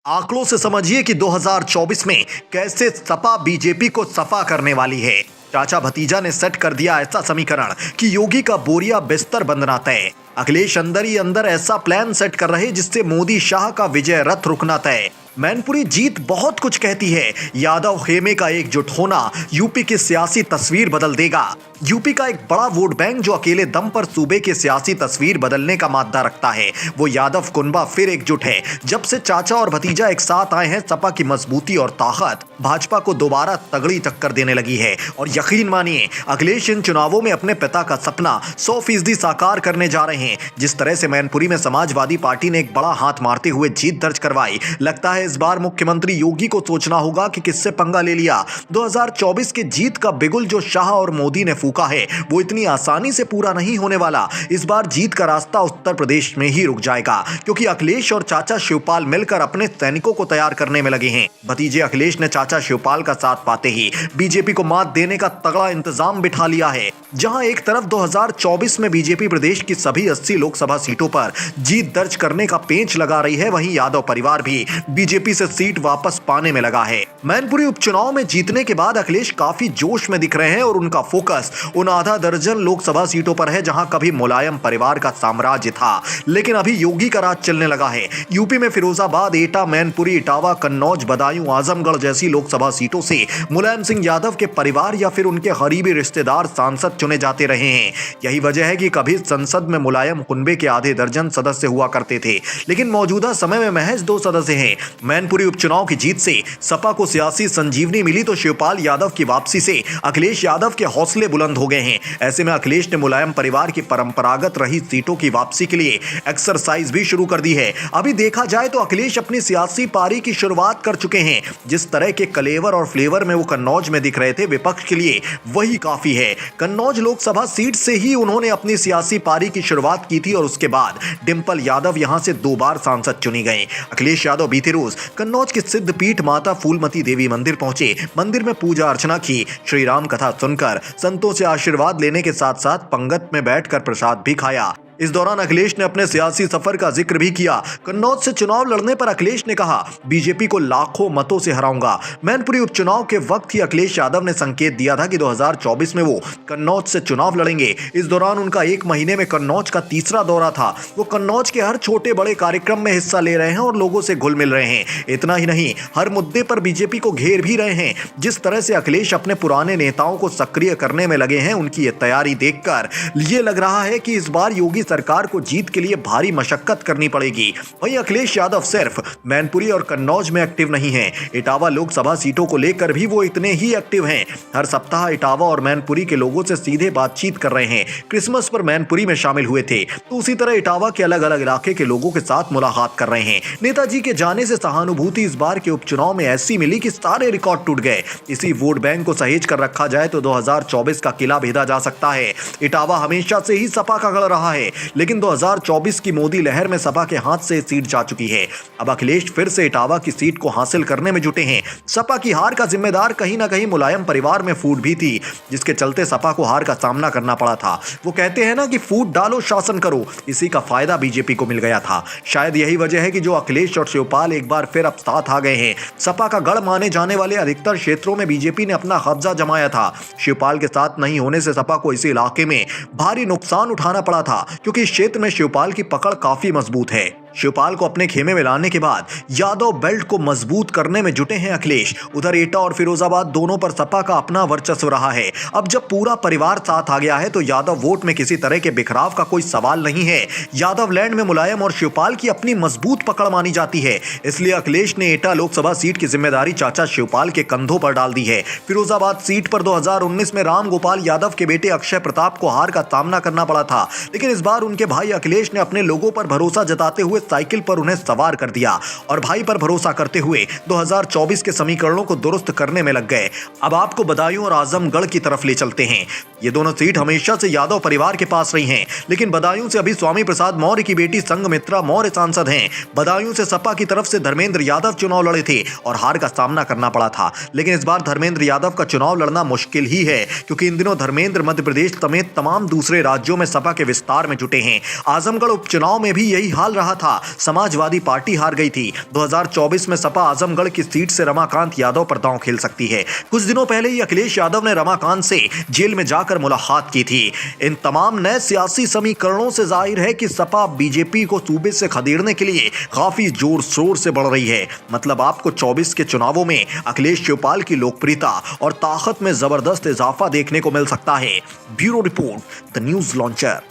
आंकड़ों से समझिए कि 2024 में कैसे सपा बीजेपी को सफा करने वाली है। चाचा भतीजा ने सेट कर दिया ऐसा समीकरण कि योगी का बोरिया बिस्तर बंधना तय। अखिलेश अंदर ही अंदर ऐसा प्लान सेट कर रहे जिससे मोदी शाह का विजय रथ रुकना तय। मैनपुरी जीत बहुत कुछ कहती है। यादव खेमे का एकजुट होना यूपी की सियासी तस्वीर बदल देगा। यूपी का एक बड़ा वोट बैंक जो अकेले दम पर सूबे की सियासी तस्वीर बदलने का मादा रखता है, वो यादव कुनबा फिर एकजुट है। जब से चाचा और भतीजा एक साथ आए हैं, सपा की मजबूती और ताकत भाजपा को दोबारा तगड़ी टक्कर देने लगी है। और यकीन मानिए, अखिलेश इन चुनावों में अपने पिता का सपना 100% साकार करने जा रहे हैं। जिस तरह से मैनपुरी में समाजवादी पार्टी ने एक बड़ा हाथ मारते हुए जीत दर्ज करवाई, लगता है इस बार मुख्यमंत्री योगी को सोचना होगा कि किससे पंगा ले लिया। 2024 के जीत का बिगुल जो शाह और मोदी ने फूका है, वो इतनी आसानी से पूरा नहीं होने वाला। इस बार जीत का रास्ता उत्तर प्रदेश में ही रुक जाएगा, क्योंकि अखिलेश और चाचा शिवपाल मिलकर अपने सैनिकों को तैयार करने में लगे हैं। भतीजे अखिलेश ने चाचा शिवपाल का साथ पाते ही बीजेपी को मात देने का तगड़ा इंतजाम बिठा लिया है। जहां एक तरफ 2024 में बीजेपी प्रदेश की सभी 80 लोकसभा सीटों पर जीत दर्ज करने का पेंच लगा रही है, वहीं यादव परिवार भी बीजेपी से सीट वापस पाने में लगा है। मैनपुरी उपचुनाव में जीतने के बाद अखिलेश काफी जोश में दिख रहे हैं और उनका फोकस उन आधा दर्जन लोकसभा सीटों पर है जहां कभी मुलायम परिवार का साम्राज्य था, लेकिन अभी योगी का राज चलने लगा है। यूपी में फिरोजाबाद, एटा, मैनपुरी, इटावा, कन्नौज, बदायूं, आजमगढ़ जैसी लोकसभा सीटों से मुलायम सिंह यादव के परिवार या फिर उनके करीबी रिश्तेदार सांसद चुने जाते रहे हैं। यही वजह है कि कभी संसद में मुलायम कुनबे के आधे दर्जन सदस्य हुआ करते थे, लेकिन मौजूदा समय में महज 2 सदस्य हैं। मैनपुरी उपचुनाव की जीत से सपा को सियासी संजीवनी मिली तो शिवपाल यादव की वापसी से अखिलेश यादव के हौसले बुलंद हो गए हैं। ऐसे में अखिलेश ने मुलायम परिवार की परंपरागत रही सीटों की वापसी के लिए एक्सरसाइज भी शुरू कर दी है। अभी देखा जाए तो अखिलेश अपनी सियासी पारी की शुरुआत कर चुके हैं। जिस तरह के कलेवर और फ्लेवर में वो कन्नौज में दिख रहे थे, विपक्ष के लिए वही काफी है। कन्नौज लोकसभा सीट से ही उन्होंने अपनी सियासी पारी की शुरुआत की थी और उसके बाद डिंपल यादव यहां से 2 बार सांसद चुनी गए। अखिलेश यादव बीते रोज कन्नौज के सिद्ध पीठ माता फूलमती देवी मंदिर पहुंचे। मंदिर में पूजा अर्चना की, श्री राम कथा सुनकर संतों से आशीर्वाद लेने के साथ साथ पंगत में बैठकर प्रसाद भी खाया। इस दौरान अखिलेश ने अपने सियासी सफर का जिक्र भी किया। कन्नौज से चुनाव लड़ने पर अखिलेश ने कहा, बीजेपी को लाखों मतों से हराऊंगा। मैनपुरी उपचुनाव के वक्त ही अखिलेश यादव ने संकेत दिया था कि 2024 में वो कन्नौज से चुनाव लड़ेंगे। इस दौरान उनका 1 महीने में कन्नौज का तीसरा दौरा था। वो कन्नौज के हर छोटे बड़े कार्यक्रम में हिस्सा ले रहे हैं और लोगों से घुल मिल रहे हैं। इतना ही नहीं, हर मुद्दे पर बीजेपी को घेर भी रहे हैं। जिस तरह से अखिलेश अपने पुराने नेताओं को सक्रिय करने में लगे हैं, उनकी ये तैयारी देखकर ये लग रहा है कि इस बार योगी सरकार को जीत के लिए भारी मशक्कत करनी पड़ेगी। वहीं अखिलेश यादव सिर्फ मैनपुरी और कन्नौज में एक्टिव नहीं हैं, इटावा लोकसभा सीटों को लेकर भी वो इतने ही एक्टिव हैं। हर सप्ताह इटावा और मैनपुरी के लोगों से सीधे बातचीत कर रहे हैं। क्रिसमस पर मैनपुरी में शामिल हुए थे, तो उसी तरह इटावा के अलग अलग इलाके के लोगों के साथ मुलाकात कर रहे हैं। नेताजी के जाने से सहानुभूति इस बार के उपचुनाव में ऐसी मिली कि सारे रिकॉर्ड टूट गए। इसी वोट बैंक को सहेज कर रखा जाए तो 2024 का किला भेदा जा सकता है। इटावा हमेशा से ही सपा का गढ़ रहा है, लेकिन 2024 की मोदी लहर में सपा के हाथ से सीट जा चुकी है। अब अखिलेश फिर से इटावा की सीट को हासिल करने में जुटे हैं। सपा की हार का जिम्मेदार कहीं ना कहीं मुलायम परिवार में फूट भी थी, जिसके चलते सपा को हार का सामना करना पड़ा था। वो कहते हैं ना कि फूट डालो शासन करो, इसी का फायदा बीजेपी को मिल गया था। शायद यही वजह है कि जो अखिलेश और शिवपाल एक बार फिर अब साथ आ गए हैं। सपा का गढ़ माने जाने वाले अधिकतर क्षेत्रों में बीजेपी ने अपना कब्जा जमाया था। शिवपाल के साथ नहीं होने से सपा को इसी इलाके में भारी नुकसान उठाना पड़ा था, क्योंकि इस क्षेत्र में शिवपाल की पकड़ काफी मजबूत है। शिवपाल को अपने खेमे में लाने के बाद यादव बेल्ट को मजबूत करने में जुटे हैं अखिलेश। उधर एटा और फिरोजाबाद दोनों पर सपा का अपना वर्चस्व रहा है। अब जब पूरा परिवार साथ आ गया है तो यादव वोट में किसी तरह के बिखराव का कोई सवाल नहीं है। यादव लैंड में मुलायम और शिवपाल की अपनी मजबूत पकड़ मानी जाती है, इसलिए अखिलेश ने एटा लोकसभा सीट की जिम्मेदारी चाचा शिवपाल के कंधों पर डाल दी है। फिरोजाबाद सीट पर 2019 में राम गोपाल यादव के बेटे अक्षय प्रताप को हार का सामना करना पड़ा था, लेकिन इस बार उनके भाई अखिलेश ने अपने लोगों पर भरोसा जताते हुए साइकिल पर उन्हें सवार कर दिया और भाई पर भरोसा करते हुए 2024 के समीकरणों को दुरुस्त करने में लग गए। अब आपको बदायूं और आजमगढ़ की तरफ ले चलते हैं। ये दोनों सीट हमेशा से यादव परिवार के पास रही हैं, लेकिन बदायूं से अभी स्वामी प्रसाद मौर्य की बेटी संघमित्रा मौर्य सांसद हैं। बदायूं से सपा की तरफ से धर्मेंद्र यादव चुनाव लड़े थे और हार का सामना करना पड़ा था, लेकिन इस बार धर्मेंद्र यादव का चुनाव लड़ना मुश्किल ही है, क्योंकि इन दिनों धर्मेंद्र मध्य प्रदेश समेत तमाम दूसरे राज्यों में सपा के विस्तार में जुटे हैं। आजमगढ़ उपचुनाव में भी यही हाल रहा था। था समाजवादी पार्टी हार गई थी। 2024 में सपा आजमगढ़ की सीट से रमाकांत यादव पर दांव खेल सकती है। कुछ दिनों पहले ही अखिलेश यादव ने रमाकांत से जेल में जाकर मुलाकात की थी। इन तमाम नए सियासी समीकरणों से जाहिर है कि सपा बीजेपी को सूबे से खदेड़ने के लिए काफी जोर शोर से बढ़ रही है। मतलब आपको 24 के चुनावों में अखिलेश शिवपाल की लोकप्रियता और ताकत में जबरदस्त इजाफा देखने को मिल सकता है। Bureau report, the news launcher.